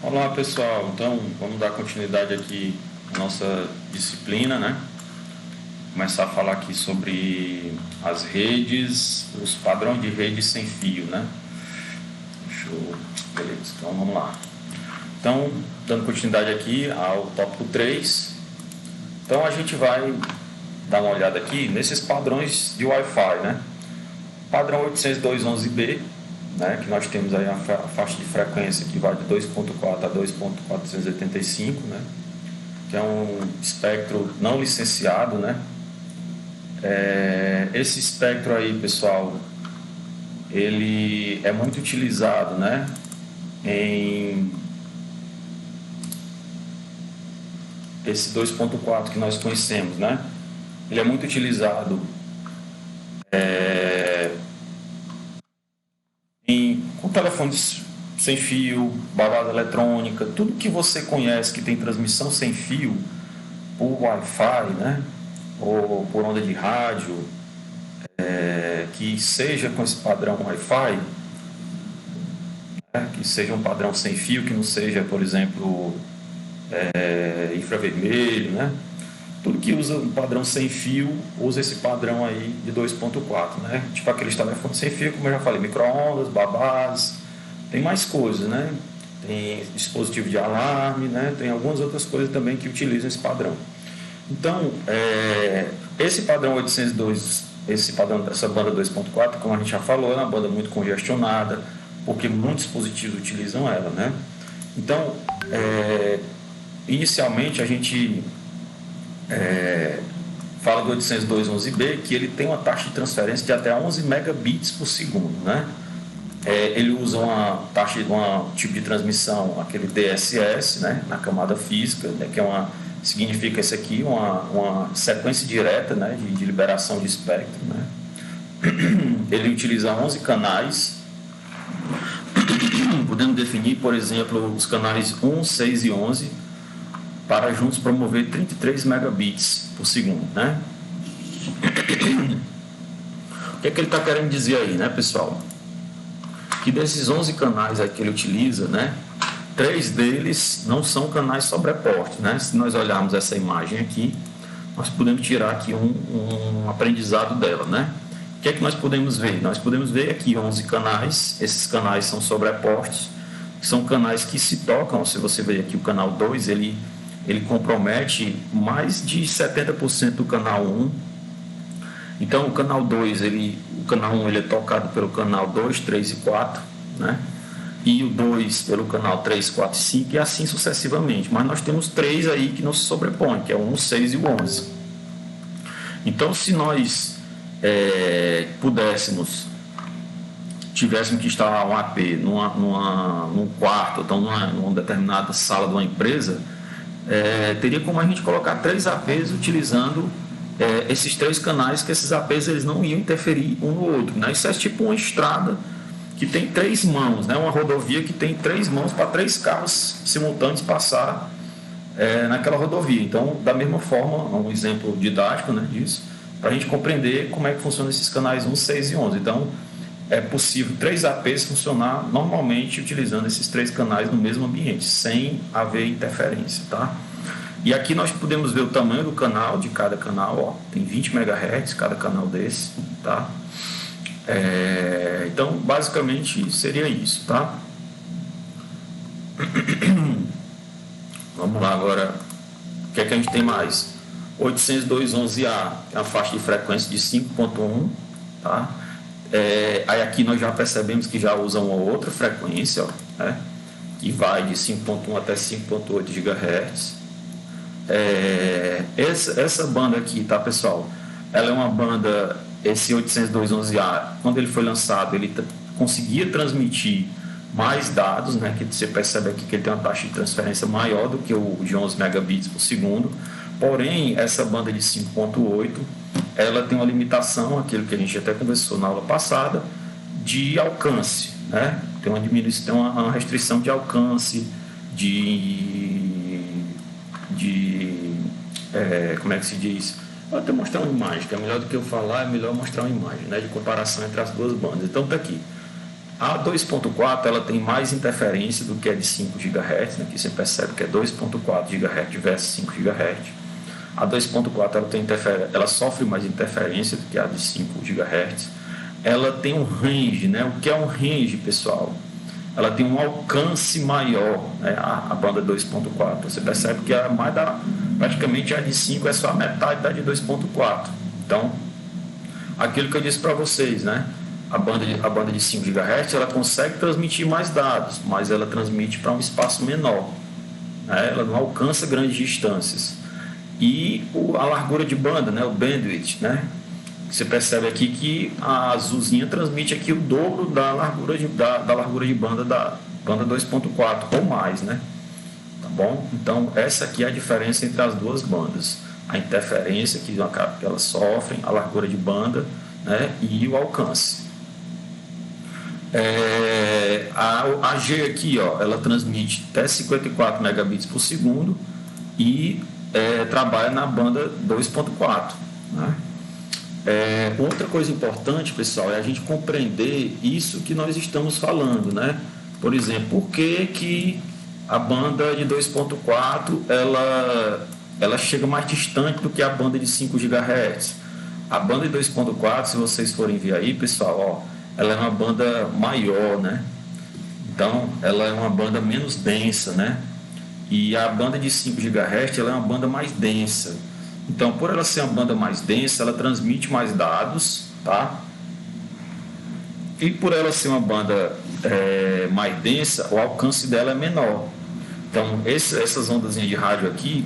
Olá pessoal, então vamos dar continuidade aqui à nossa disciplina, né? Começar a falar aqui sobre as redes, os padrões de rede sem fio, né? Beleza, então vamos lá. Então, dando continuidade aqui ao tópico 3, então a gente vai dar uma olhada aqui nesses padrões de Wi-Fi, né? Padrão 802.11b, né, que nós temos aí a faixa de frequência que vai de 2.4 a 2.485, né, que é um espectro não licenciado, né. Esse espectro aí, pessoal, ele é muito utilizado, né, em esse 2.4 que nós conhecemos, né, ele é muito utilizado com telefones sem fio, babada eletrônica, tudo que você conhece que tem transmissão sem fio por Wi-Fi, né, ou por onda de rádio, que seja com esse padrão Wi-Fi, né, que seja um padrão sem fio, que não seja, por exemplo, infravermelho, né, tudo que usa um padrão sem fio, usa esse padrão aí de 2.4, né? Tipo aqueles telefones sem fio, como eu já falei, micro-ondas, babás, tem mais coisas, né? Tem dispositivo de alarme, né? Tem algumas outras coisas também que utilizam esse padrão. Então, esse padrão 802, esse padrão dessa banda 2.4, como a gente já falou, é uma banda muito congestionada, porque muitos dispositivos utilizam ela, né? Então, inicialmente a gente fala do 802.11b, que ele tem uma taxa de transferência de até 11 megabits por segundo, né? Ele usa uma taxa de um tipo de transmissão, aquele DSS, né, na camada física, né, que significa isso aqui, uma sequência direta, né, de liberação de espectro, né? Ele utiliza 11 canais, podendo definir, por exemplo, os canais 1, 6 e 11, para juntos promover 33 megabits por segundo, né? O que é que ele está querendo dizer aí, né, pessoal? Que desses 11 canais aí que ele utiliza, né, 3 deles não são canais sobrepostos, né? Se nós olharmos essa imagem aqui, nós podemos tirar aqui um aprendizado dela, né? O que é que nós podemos ver? Nós podemos ver aqui 11 canais, esses canais são sobrepostos, são canais que se tocam. Se você ver aqui o canal 2, ele compromete mais de 70% do canal 1. Então, o canal 2, o canal 1 ele é tocado pelo canal 2, 3 e 4, né? E o 2 pelo canal 3, 4 e 5, e assim sucessivamente. Mas nós temos 3 aí que não se sobrepõem, que é o 1, 6 e o 11. Então, se nós tivéssemos que instalar um AP num quarto, então numa determinada sala de uma empresa, teria como a gente colocar 3 APs utilizando esses 3 canais, que esses APs eles não iam interferir um no outro, né? Isso é tipo uma estrada que tem 3 mãos, né? Uma rodovia que tem 3 mãos para 3 carros simultâneos passar naquela rodovia. Então, da mesma forma, um exemplo didático, né, disso, para a gente compreender como é que funcionam esses canais 1, 6 e 11. Então, é possível 3 APs funcionar normalmente utilizando esses 3 canais no mesmo ambiente, sem haver interferência, tá? E aqui nós podemos ver o tamanho do canal, de cada canal, ó, tem 20 MHz cada canal desse, tá? Então, basicamente, seria isso, tá? Vamos lá agora, o que é que a gente tem mais? 802.11a, é uma faixa de frequência de 5.1, tá? Aí aqui nós já percebemos que já usa uma outra frequência, ó, né, que vai de 5.1 até 5.8 GHz. Essa banda aqui, tá, pessoal? Ela é uma banda, esse 802.11a, quando ele foi lançado, ele conseguia transmitir mais dados, né, que você percebe aqui que ele tem uma taxa de transferência maior do que o de 11 megabits por segundo. Porém, essa banda de 5.8, ela tem uma limitação, aquilo que a gente até conversou na aula passada, de alcance, né? Tem uma diminuição, tem uma restrição de alcance, como é que se diz? Vou até mostrar uma imagem, que é melhor do que eu falar, é melhor mostrar uma imagem, né, de comparação entre as duas bandas. Então, está aqui. A 2.4 ela tem mais interferência do que a de 5 GHz, né? Aqui você percebe que é 2.4 GHz versus 5 GHz. A 2.4 ela sofre mais interferência do que a de 5 GHz. Ela tem um range, né? O que é um range, pessoal? Ela tem um alcance maior, né? A banda 2.4. Você percebe que praticamente a de 5 é só a metade da de 2.4. Então, aquilo que eu disse para vocês, né? A banda de 5 GHz ela consegue transmitir mais dados, mas ela transmite para um espaço menor, né? Ela não alcança grandes distâncias. E a largura de banda, né? O bandwidth, né? Você percebe aqui que a azulzinha transmite aqui o dobro da largura de banda da banda 2.4 ou mais, né? Tá bom? Então, essa aqui é a diferença entre as duas bandas. A interferência que elas sofrem, a largura de banda, né? E o alcance. A G aqui, ó, ela transmite até 54 megabits por segundo e trabalha na banda 2.4, né? Outra coisa importante, pessoal, é a gente compreender isso que nós estamos falando, né? Por exemplo, por que a banda de 2.4 ela chega mais distante do que a banda de 5 GHz? A banda de 2.4, se vocês forem ver aí, pessoal, ó, ela é uma banda maior, né? Então, ela é uma banda menos densa, né? E a banda de 5 GHz ela é uma banda mais densa. Então, por ela ser uma banda mais densa, ela transmite mais dados, tá? E por ela ser uma banda mais densa, o alcance dela é menor. Então, essas ondas de rádio aqui,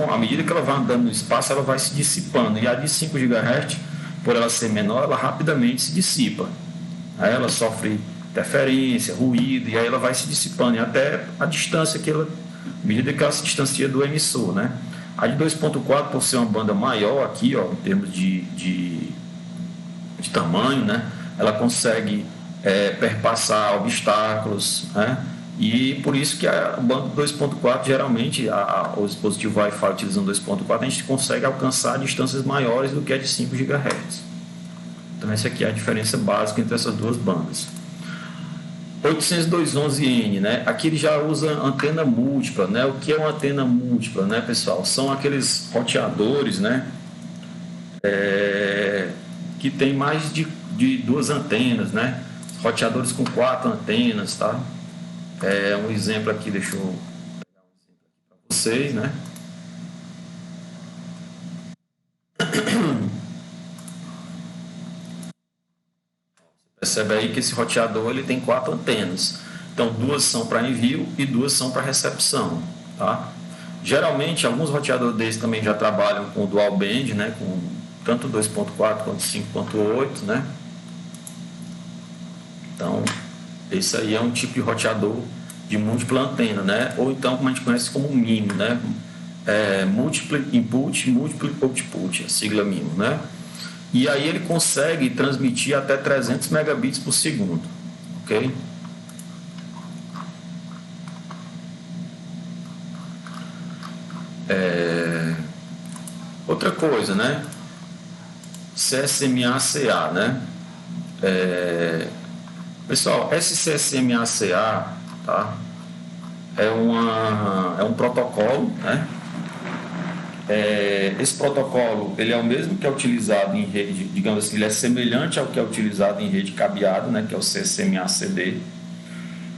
à medida que ela vai andando no espaço, ela vai se dissipando. E a de 5 GHz, por ela ser menor, ela rapidamente se dissipa. Aí ela sofre interferência, ruído, e aí ela vai se dissipando. E até a distância à medida que ela se distancia do emissor, né? A de 2.4, por ser uma banda maior aqui, ó, em termos de tamanho, né? Ela consegue perpassar obstáculos, né? E por isso que a banda 2.4, geralmente, o dispositivo Wi-Fi utilizando 2.4, a gente consegue alcançar distâncias maiores do que a de 5 GHz. Então essa aqui é a diferença básica entre essas duas bandas. 802.11n, né? Aqui ele já usa antena múltipla, né? O que é uma antena múltipla, né, pessoal? São aqueles roteadores, né? Que tem mais de duas antenas, né? Roteadores com 4 antenas, tá? Um exemplo aqui, deixa eu pegar um exemplo aqui para vocês, né? Percebe aí que esse roteador ele tem 4 antenas. Então, 2 são para envio e 2 são para recepção, tá? Geralmente, alguns roteadores desses também já trabalham com dual band, né? Com tanto 2.4 quanto 5.8, né? Então, esse aí é um tipo de roteador de múltipla antena, né? Ou então, como a gente conhece como MIMO, né? Multiple Input, Multiple Output, a sigla MIMO, né? E aí ele consegue transmitir até 300 megabits por segundo, ok? Outra coisa, né? CSMA-CA, né? Pessoal, esse CSMA-CA, tá? É um protocolo, né? Esse protocolo ele é o mesmo que é utilizado em rede, digamos assim, ele é semelhante ao que é utilizado em rede cabeada, né, que é o CSMA-CD.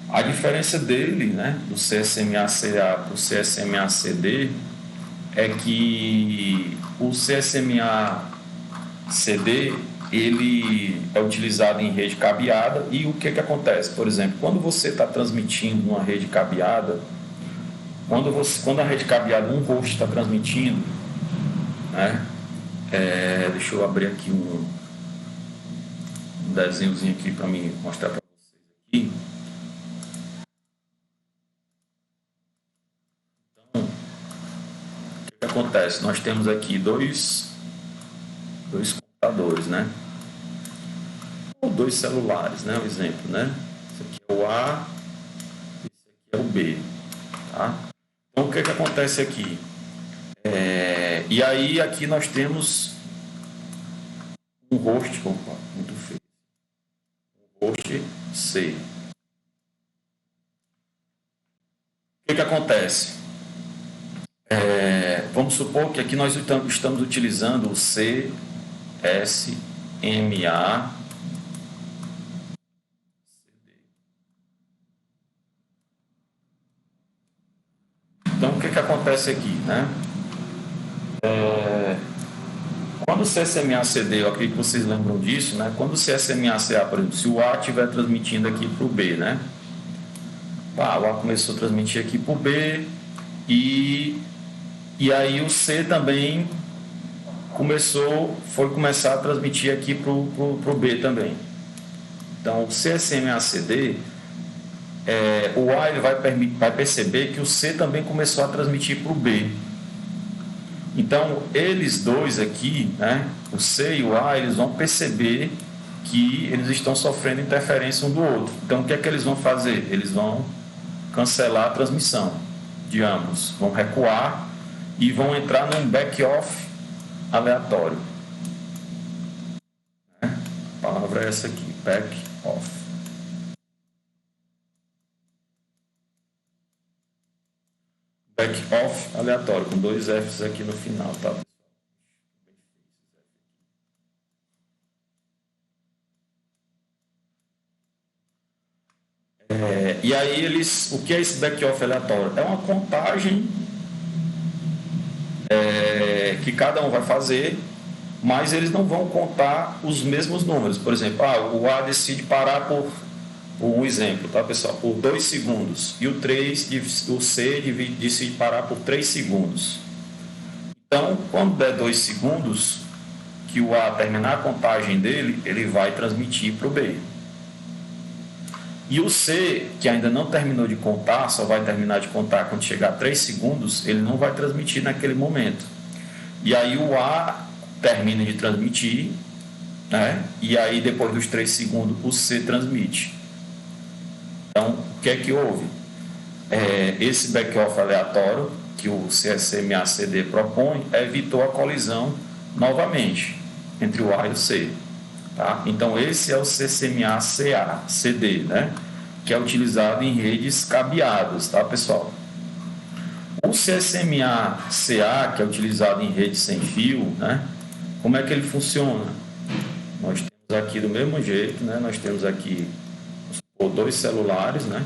A diferença dele, né, do CSMA-CA para o CSMA-CD é que o CSMA-CD ele é utilizado em rede cabeada e o que acontece? Por exemplo, quando você está transmitindo numa rede cabeada, quando a rede cabeada, um host está transmitindo, né? Deixa eu abrir aqui um desenhozinho aqui para mim mostrar para vocês aqui. Então, o que acontece? Nós temos aqui dois computadores, né? Ou 2 celulares, né? Um exemplo, né? Esse aqui é o A, esse aqui é o B, tá? Então, o que acontece aqui? E aí, aqui nós temos um host, opa, muito feio, um host C. O que acontece? Vamos supor que aqui nós estamos utilizando o C, S, M, A, C, D. Então, o que acontece aqui, né? Quando o CSMA-CD, eu acredito que vocês lembram disso, né? Quando o CSMA-CA, por exemplo, se o A estiver transmitindo aqui para o B, né? O A começou a transmitir aqui para o B e aí o C também foi começar a transmitir aqui para o B também. Então, o CSMA-CD, o A ele vai perceber que o C também começou a transmitir para o B. Então, eles dois aqui, né, o C e o A, eles vão perceber que eles estão sofrendo interferência um do outro. Então, o que é que eles vão fazer? Eles vão cancelar a transmissão de ambos, vão recuar e vão entrar num back-off aleatório. A palavra é essa aqui, back-off. Back-off aleatório, com 2 Fs aqui no final, tá? E aí o que é esse back-off aleatório? É uma contagem que cada um vai fazer, mas eles não vão contar os mesmos números. Por exemplo, o A decide parar por um exemplo, tá, pessoal? Por 2 segundos. E o C decide parar por 3 segundos. Então, quando der 2 segundos, que o A terminar a contagem dele, ele vai transmitir para o B. E o C, que ainda não terminou de contar, só vai terminar de contar quando chegar a 3 segundos, ele não vai transmitir naquele momento. E aí o A termina de transmitir, né? E aí depois dos 3 segundos o C transmite. Então, o que é que houve? Esse back-off aleatório que o CSMA-CD propõe evitou a colisão novamente entre o A e o C. Tá? Então, esse é o CSMA-CD, né? Que é utilizado em redes cabeadas, tá, pessoal? O CSMA-CA, que é utilizado em rede sem fio, né? Como é que ele funciona? Nós temos aqui do mesmo jeito, né? Nós temos aqui 2 celulares, né?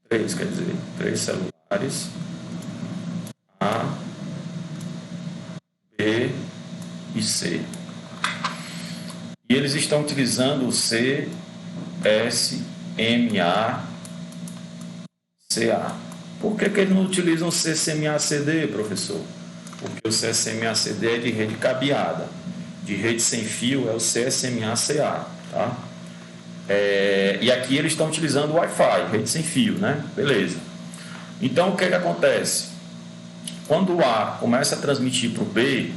Três celulares. A, B e C. E eles estão utilizando o C, S, M, A, C, A. Por que eles não utilizam o CSMA-CD, professor? Porque o CSMA-CD é de rede cabeada. De rede sem fio é o CSMA-CA, tá? E aqui eles estão utilizando o Wi-Fi, rede sem fio, né? Beleza. Então, o que acontece? Quando o A começa a transmitir para o B,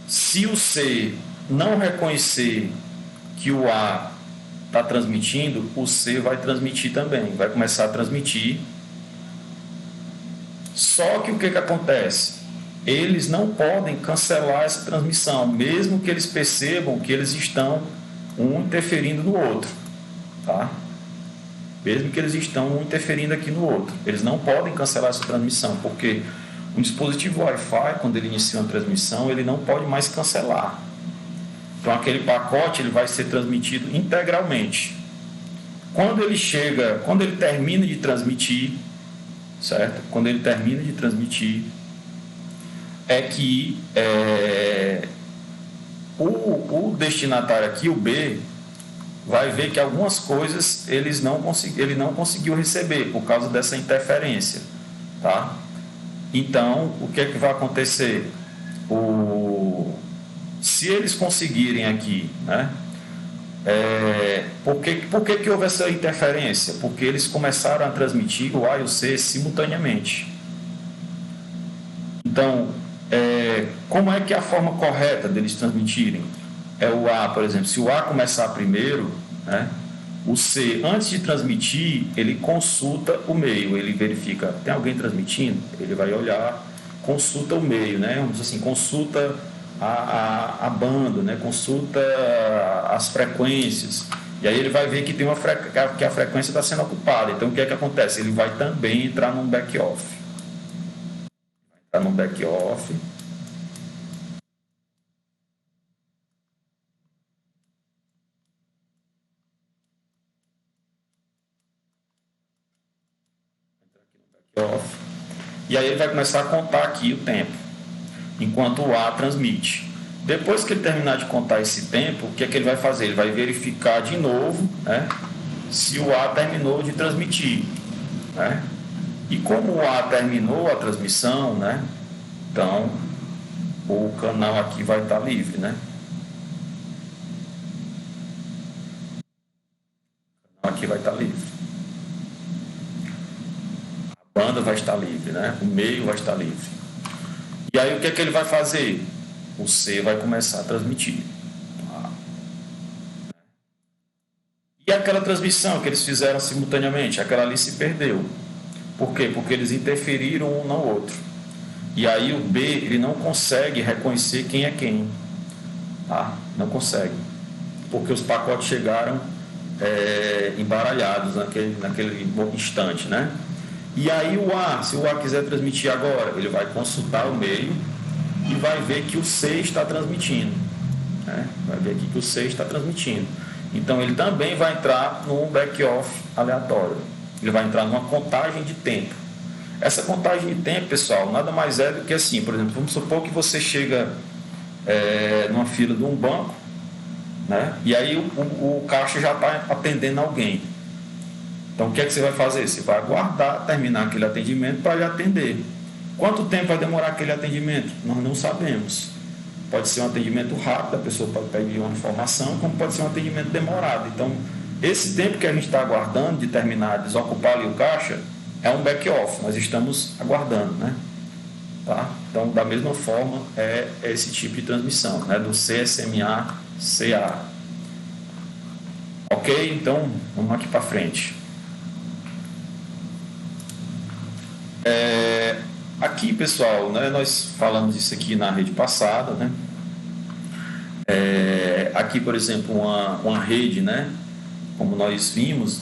se o C não reconhecer que o A está transmitindo, o C vai transmitir também, vai começar a transmitir. Só que o que acontece? Eles não podem cancelar essa transmissão, mesmo que eles percebam que eles estão um interferindo no outro, tá? Mesmo que eles estão um interferindo aqui no outro. Eles não podem cancelar essa transmissão, porque um dispositivo Wi-Fi, quando ele inicia uma transmissão, ele não pode mais cancelar. Então, aquele pacote ele vai ser transmitido integralmente. Quando ele termina de transmitir, certo? Quando ele termina de transmitir, é que o destinatário aqui, o B, vai ver que algumas coisas ele não conseguiu receber por causa dessa interferência, tá? Então, o que é que vai acontecer? Se eles conseguirem aqui, né? Por que houve essa interferência? Porque eles começaram a transmitir o A e o C simultaneamente. Então, como é que é a forma correta deles transmitirem? O A, por exemplo, se o A começar primeiro, né, o C, antes de transmitir, ele consulta o meio, ele verifica, tem alguém transmitindo? Ele vai olhar, consulta o meio, né? Vamos dizer assim, consulta a banda, né? Consulta as frequências. E aí ele vai ver que tem que a frequência está sendo ocupada. Então o que é que acontece? Ele vai também entrar num back-off. Entrar num back-off. E aí ele vai começar a contar aqui o tempo, enquanto o A transmite. Depois que ele terminar de contar esse tempo, o que é que ele vai fazer? Ele vai verificar de novo, né, se o A terminou de transmitir, né? E como o A terminou a transmissão, né, então o canal aqui vai estar livre, né? O canal aqui vai estar livre. A banda vai estar livre, né? O meio vai estar livre. E aí o que é que ele vai fazer? O C vai começar a transmitir. E aquela transmissão que eles fizeram simultaneamente, aquela ali se perdeu. Por quê? Porque eles interferiram um no outro. E aí o B, ele não consegue reconhecer quem é quem. Tá? Não consegue. Porque os pacotes chegaram embaralhados naquele instante, né? E aí o A, se o A quiser transmitir agora, ele vai consultar o meio e vai ver que o C está transmitindo, né? Vai ver aqui que o C está transmitindo. Então ele também vai entrar num back-off aleatório. Ele vai entrar numa contagem de tempo. Essa contagem de tempo, pessoal, nada mais é do que assim, por exemplo, vamos supor que você chega numa fila de um banco, né? E aí o caixa já está atendendo alguém. Então, o que é que você vai fazer? Você vai aguardar terminar aquele atendimento para lhe atender. Quanto tempo vai demorar aquele atendimento? Nós não sabemos. Pode ser um atendimento rápido, a pessoa pode pedir uma informação, como pode ser um atendimento demorado. Então, esse tempo que a gente está aguardando de terminar, desocupar ali o caixa, é um back-off. Nós estamos aguardando, né? Tá? Então, da mesma forma, é esse tipo de transmissão, né? Do CSMA-CA. Ok? Então, vamos aqui para frente. Aqui, pessoal, né, nós falamos isso aqui na rede passada, né? Aqui, por exemplo, uma rede, né? Como nós vimos,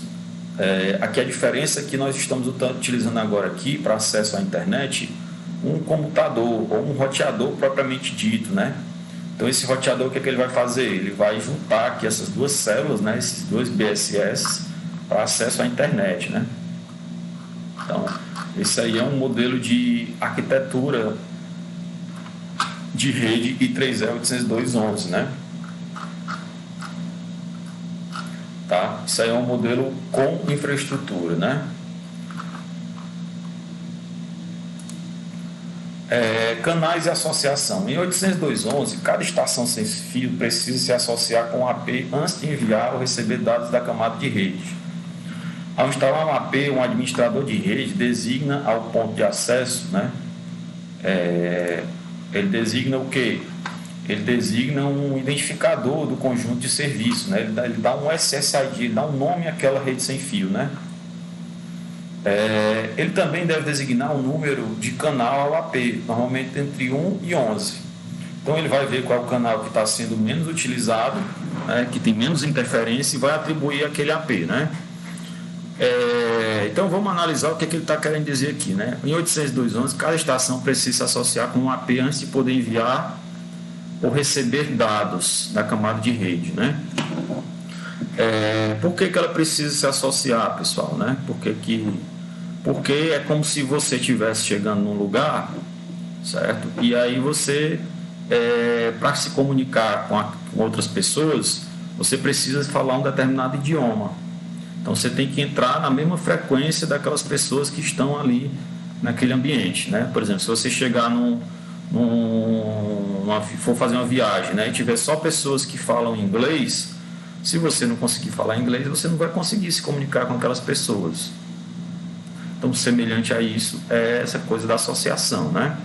aqui a diferença é que nós estamos utilizando agora aqui para acesso à internet um computador ou um roteador propriamente dito, né? Então esse roteador, o que é que ele vai fazer? Ele vai juntar aqui essas duas células, né? Esses dois BSS para acesso à internet, né? Então esse aí é um modelo de arquitetura de rede I3E802.11, né? Tá? Isso aí é um modelo com infraestrutura, né? Canais e associação. Em 802.11, cada estação sem fio precisa se associar com o AP antes de enviar ou receber dados da camada de rede. Ao instalar um AP, um administrador de rede designa ao ponto de acesso, né? Ele designa o quê? Ele designa um identificador do conjunto de serviços, né? Ele dá um SSID, ele dá um nome àquela rede sem fio, né? Ele também deve designar um número de canal ao AP, normalmente entre 1 e 11. Então ele vai ver qual é o canal que está sendo menos utilizado, né? Que tem menos interferência, e vai atribuir aquele AP, né? Então vamos analisar o que ele está querendo dizer aqui, né? Em 802.11, cada estação precisa se associar com um AP antes de poder enviar ou receber dados da camada de rede, né? Por que ela precisa se associar, pessoal, né? Porque é como se você estivesse chegando num lugar, certo? E aí você, para se comunicar com outras pessoas, você precisa falar um determinado idioma. Então você tem que entrar na mesma frequência daquelas pessoas que estão ali naquele ambiente, né? Por exemplo, se você chegar for fazer uma viagem, né, e tiver só pessoas que falam inglês, se você não conseguir falar inglês, você não vai conseguir se comunicar com aquelas pessoas. Então, semelhante a isso é essa coisa da associação, né?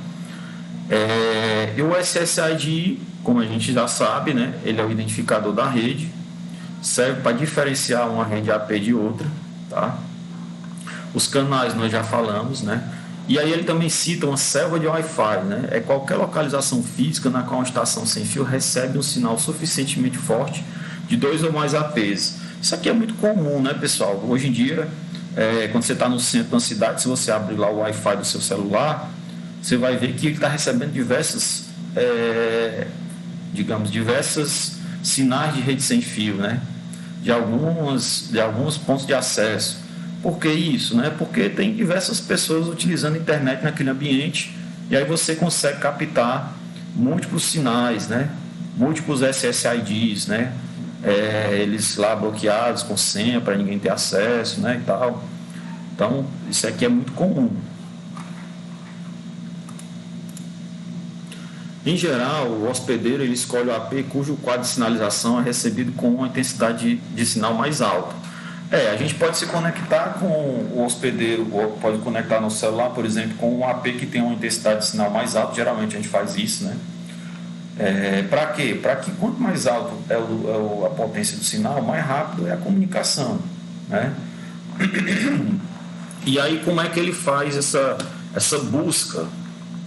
E o SSID, como a gente já sabe, né, ele é o identificador da rede, serve para diferenciar uma rede AP de outra, tá? Os canais nós já falamos, né? E aí ele também cita uma selva de Wi-Fi, né? É qualquer localização física na qual uma estação sem fio recebe um sinal suficientemente forte de 2 ou mais APs. Isso aqui é muito comum, né, pessoal? Hoje em dia, quando você está no centro de uma cidade, se você abrir lá o Wi-Fi do seu celular, você vai ver que ele está recebendo diversas sinais de rede sem fio, né? De alguns pontos de acesso. Por que isso, né? Porque tem diversas pessoas utilizando a internet naquele ambiente e aí você consegue captar múltiplos sinais, né? Múltiplos SSIDs, né? Eles lá bloqueados com senha para ninguém ter acesso, né? E tal. Então, isso aqui é muito comum. Em geral, o hospedeiro ele escolhe o AP cujo quadro de sinalização é recebido com uma intensidade de sinal mais alta. A gente pode se conectar com o hospedeiro, ou pode conectar no celular, por exemplo, com um AP que tem uma intensidade de sinal mais alta. Geralmente a gente faz isso, né? Para quê? Para que quanto mais alto é a potência do sinal, mais rápido é a comunicação, né? E aí como é que ele faz essa busca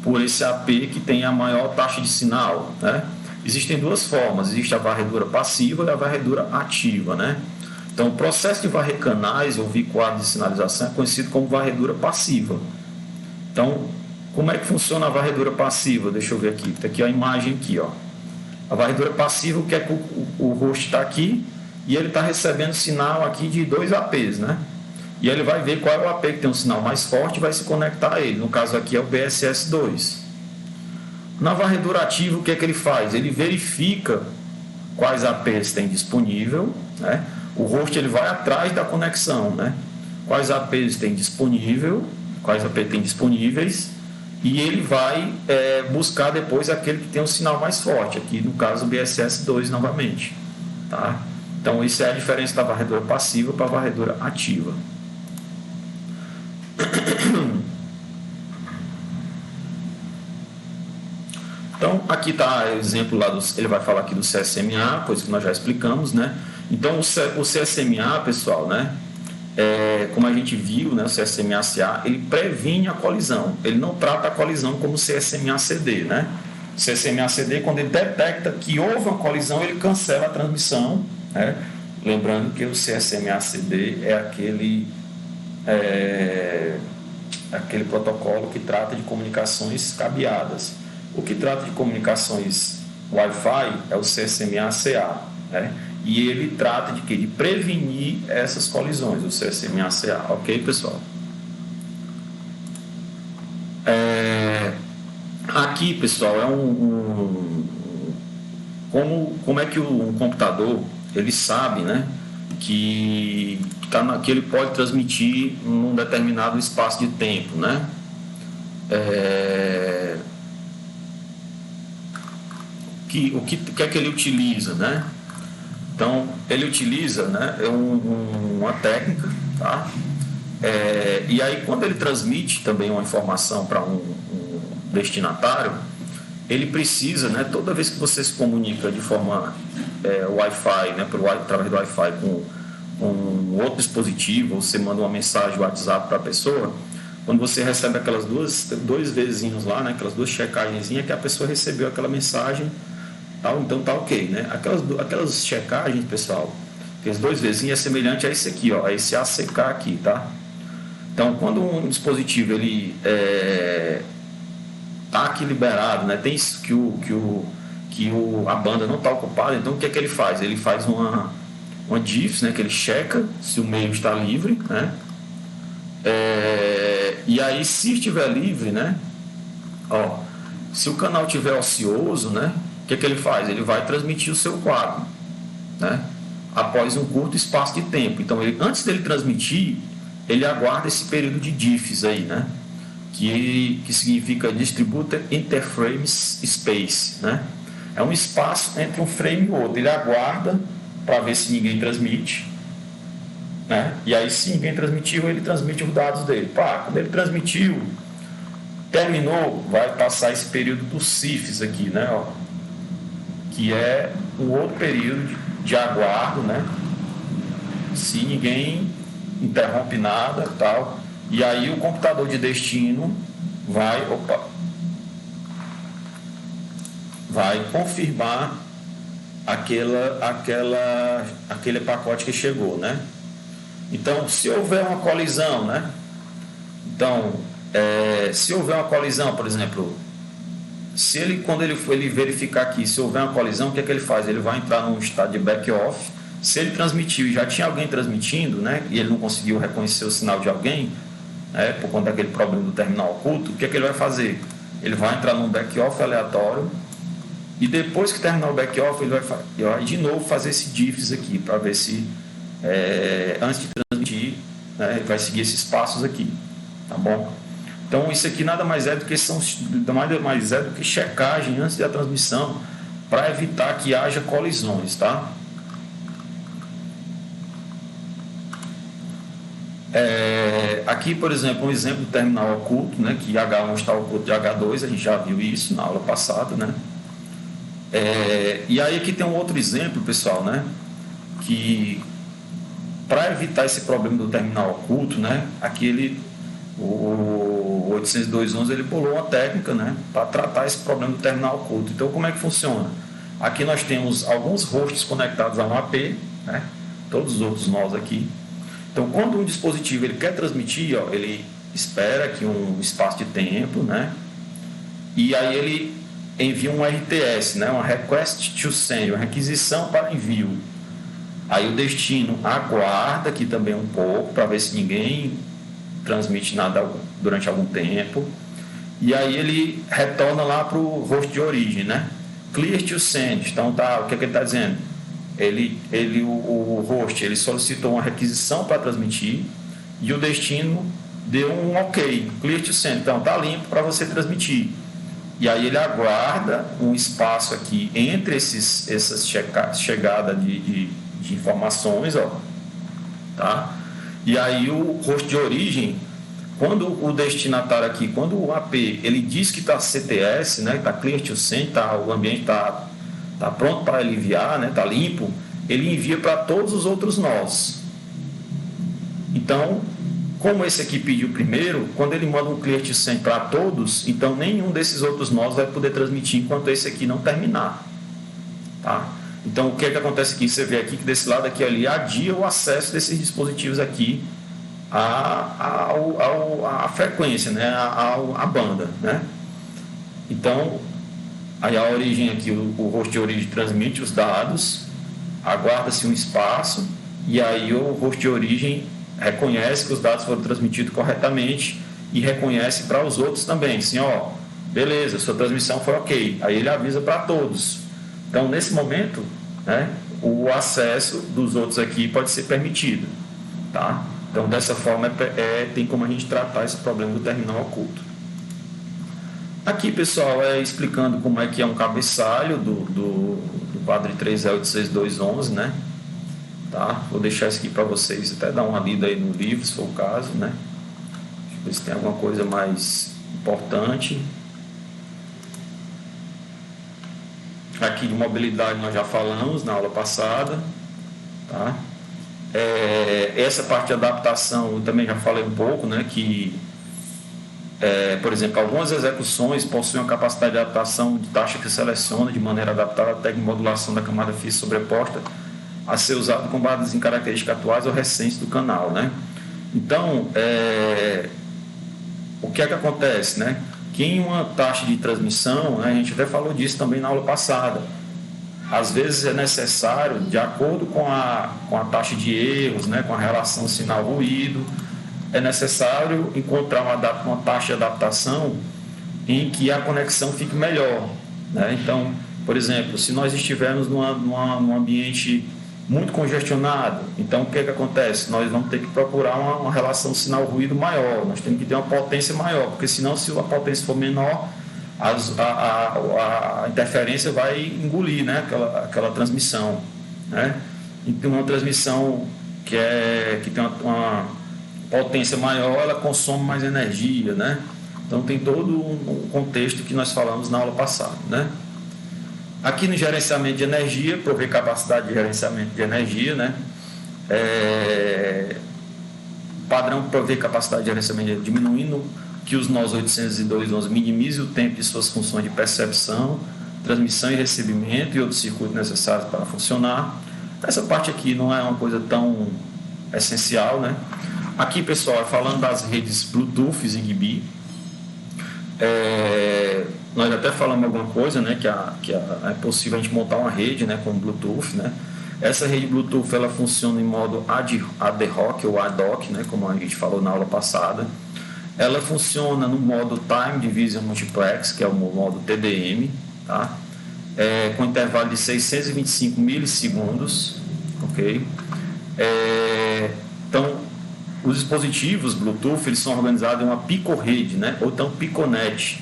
por esse AP que tem a maior taxa de sinal, né? Existem duas formas, existe a varredura passiva e a varredura ativa, né? Então, o processo de varrer canais ou quadros de sinalização é conhecido como varredura passiva. Então, como é que funciona a varredura passiva? Deixa eu ver aqui. Está aqui a imagem aqui, ó. A varredura passiva, o que é que o host está aqui e ele está recebendo sinal aqui de 2 APs, né? E ele vai ver qual é o AP que tem um sinal mais forte e vai se conectar a ele. No caso aqui é o BSS2. Na varredura ativa, o que é que ele faz? Ele verifica quais APs tem disponível, né? O host ele vai atrás da conexão, né? Quais APs tem disponível, quais APs tem disponíveis, e ele vai buscar depois aquele que tem um sinal mais forte, aqui no caso o BSS2 novamente, tá? Então isso é a diferença da varredura passiva para a varredura ativa. Então aqui está o exemplo lá ele vai falar aqui do CSMA, coisa que nós já explicamos, né? Então, o CSMA, pessoal, né, como a gente viu, né, o CSMA-CA, ele previne a colisão. Ele não trata a colisão como o CSMA-CD, né? O CSMA-CD, quando ele detecta que houve uma colisão, ele cancela a transmissão, né? Lembrando que o CSMA-CD é aquele protocolo que trata de comunicações cabeadas. O que trata de comunicações Wi-Fi é o CSMA-CA, né? E ele trata de quê? De prevenir essas colisões, o CSMA-CA, ok, pessoal? Aqui, pessoal, como é que um computador ele sabe, né, que ele pode transmitir num determinado espaço de tempo, né? O que é que ele utiliza, né? Então, ele utiliza, né, uma técnica, tá? E aí, quando ele transmite também uma informação para um destinatário, ele precisa, né, toda vez que você se comunica de forma Wi-Fi, né, através do Wi-Fi com um outro dispositivo, ou você manda uma mensagem WhatsApp para a pessoa, quando você recebe aquelas dois vezinhos lá, né, aquelas 2 checagenzinhas que a pessoa recebeu aquela mensagem, então tá ok, né? Aquelas checagens, pessoal, aqueles 2 vezinhos é semelhante a esse aqui, ó, a esse ACK aqui, tá? Então, quando um dispositivo ele tá aqui liberado, né? Tem isso que a banda não está ocupada, então o que é que ele faz? Ele faz uma diffs, né? Que ele checa se o meio está livre, né? E aí, se estiver livre, né? Ó, se o canal estiver ocioso, né? O que é que ele faz? Ele vai transmitir o seu quadro, né? Após um curto espaço de tempo. Então, antes dele transmitir, ele aguarda esse período de diffs aí, né? Que significa Distributed Interframe Space, né? É um espaço entre um frame e o outro. Ele aguarda para ver se ninguém transmite, né? E aí, se ninguém transmitiu, ele transmite os dados dele. Quando ele transmitiu, terminou, vai passar esse período dos CIFs aqui, né? Ó, que é um outro período de aguardo, né? Se ninguém interrompe nada, tal. E aí o computador de destino vai confirmar aquele pacote que chegou, né? Então, se houver uma colisão, né? Então, se houver uma colisão, por exemplo, quando ele verificar aqui, se houver uma colisão, o que é que ele faz? Ele vai entrar num estado de back-off. Se ele transmitiu e já tinha alguém transmitindo, né? E ele não conseguiu reconhecer o sinal de alguém, né, por conta daquele problema do terminal oculto, o que é que ele vai fazer? Ele vai entrar num back-off aleatório e depois que terminar o back-off, ele vai de novo fazer esse diffs aqui, para ver se, antes de transmitir, né, ele vai seguir esses passos aqui, tá bom? Então, isso aqui nada mais é do que checagem antes da transmissão, para evitar que haja colisões, tá? Aqui, por exemplo, um exemplo do terminal oculto, né, que H1 está oculto de H2, a gente já viu isso na aula passada, né? E aí aqui tem um outro exemplo, pessoal, né, que para evitar esse problema do terminal oculto, né, aqui o 802.11 ele bolou uma técnica, né, para tratar esse problema do terminal oculto. Então, como é que funciona? Aqui nós temos alguns hosts conectados a um AP, né, todos os outros nós aqui. Então, quando um dispositivo ele quer transmitir, ó, ele espera aqui um espaço de tempo, né? E aí ele envia um RTS, né? Uma Request to Send, uma requisição para envio. Aí o destino aguarda aqui também um pouco para ver se ninguém transmite nada durante algum tempo. E aí ele retorna lá para o host de origem, né? Clear to Send. Então, o que ele está dizendo? O host ele solicitou uma requisição para transmitir e o destino deu um ok, clear to send, então está limpo para você transmitir. E aí ele aguarda um espaço aqui entre essas chegadas de informações, ó, tá? E aí o host de origem, quando o destinatário aqui, quando o AP ele diz que está CTS, né, está clear to send, o ambiente está pronto para ele enviar, né, está limpo, ele envia para todos os outros nós. Então, como esse aqui pediu primeiro, quando ele manda um clear to send para todos, então nenhum desses outros nós vai poder transmitir enquanto esse aqui não terminar. Tá? Então, o que é que acontece aqui? Você vê aqui que desse lado aqui ali adia o acesso desses dispositivos aqui à frequência, né, à banda, né? Então, aí a origem aqui, o host de origem transmite os dados, aguarda-se um espaço, e aí o host de origem reconhece que os dados foram transmitidos corretamente e reconhece para os outros também, assim, ó, beleza, sua transmissão foi ok. Aí ele avisa para todos. Então, nesse momento, né, o acesso dos outros aqui pode ser permitido, tá? Então, dessa forma, tem como a gente tratar esse problema do terminal oculto. Aqui, pessoal, explicando como é que é um cabeçalho do quadro 3E86211, né? Tá? Vou deixar isso aqui para vocês, até dar uma lida aí no livro, se for o caso, né? Deixa eu ver se tem alguma coisa mais importante. Aqui de mobilidade nós já falamos na aula passada, tá? Essa parte de adaptação eu também já falei um pouco, né? Que por exemplo, algumas execuções possuem uma capacidade de adaptação de taxa que seleciona de maneira adaptada a técnica de modulação da camada física sobreposta a ser usado com base em características atuais ou recentes do canal, né? Então, o que é que acontece, né? Que em uma taxa de transmissão, né, a gente até falou disso também na aula passada, às vezes é necessário, de acordo com a taxa de erros, né, com a relação sinal-ruído, é necessário encontrar uma taxa de adaptação em que a conexão fique melhor, né? Então, por exemplo, se nós estivermos num ambiente muito congestionado, então o que é que acontece? Nós vamos ter que procurar uma relação sinal-ruído maior, nós temos que ter uma potência maior, porque senão, se a potência for menor, a interferência vai engolir, né, aquela transmissão, né? Então, uma transmissão que tem uma potência maior, ela consome mais energia, né? Então tem todo um contexto que nós falamos na aula passada, né? Aqui no gerenciamento de energia, prover capacidade de gerenciamento de energia, né? Padrão prover capacidade de gerenciamento diminuindo que os nós 802.11 minimize o tempo de suas funções de percepção, transmissão e recebimento e outros circuitos necessários para funcionar. Essa parte aqui não é uma coisa tão essencial, né? Aqui, pessoal, falando das redes Bluetooth e Zigbee, nós até falamos alguma coisa, né, que é possível a gente montar uma rede, né, com Bluetooth, né? Essa rede Bluetooth ela funciona em modo ad hoc ou ad hoc, né, como a gente falou na aula passada. Ela funciona no modo Time Division Multiplex, que é o modo TDM, tá? Com intervalo de 625 milissegundos, ok? Então, os dispositivos Bluetooth eles são organizados em uma picorrede, né? Ou então piconet,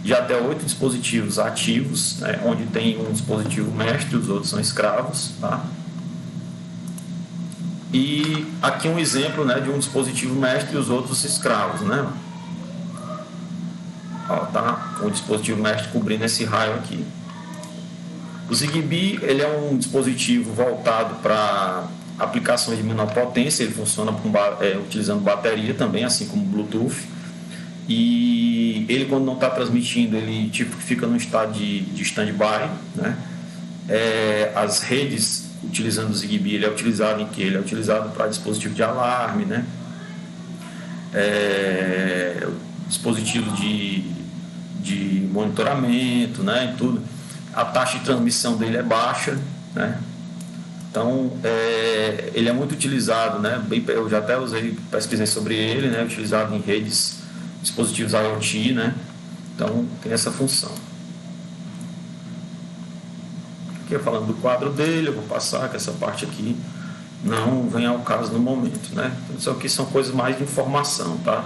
de até 8 dispositivos ativos, né? Onde tem um dispositivo mestre e os outros são escravos, tá? E aqui um exemplo, né, de um dispositivo mestre e os outros escravos, né? Ó, tá? Um dispositivo mestre cobrindo esse raio aqui. O Zigbee ele é um dispositivo voltado para aplicações de menor potência, ele funciona utilizando bateria também, assim como o Bluetooth. E ele, quando não está transmitindo, ele tipo fica no estado de stand-by, né? As redes utilizando o Zigbee, ele é utilizado em que? Ele é utilizado para dispositivo de alarme, né? Dispositivo de monitoramento, né? E tudo. A taxa de transmissão dele é baixa, né? Então, ele é muito utilizado, né? Eu já até pesquisei sobre ele, né? Utilizado em redes, dispositivos IoT, né? Então, tem essa função. Aqui falando do quadro dele, eu vou passar que essa parte aqui não vem ao caso no momento, né? Então, isso aqui são coisas mais de informação, tá?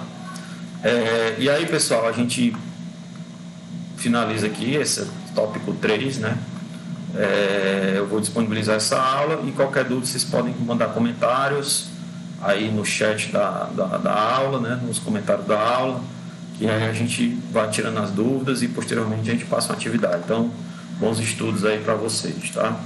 E aí, pessoal, a gente finaliza aqui esse tópico 3, né? Eu vou disponibilizar essa aula e qualquer dúvida vocês podem mandar comentários aí no chat da aula, né? Nos comentários da aula, que aí a gente vai tirando as dúvidas e posteriormente a gente passa uma atividade. Então, bons estudos aí para vocês, tá?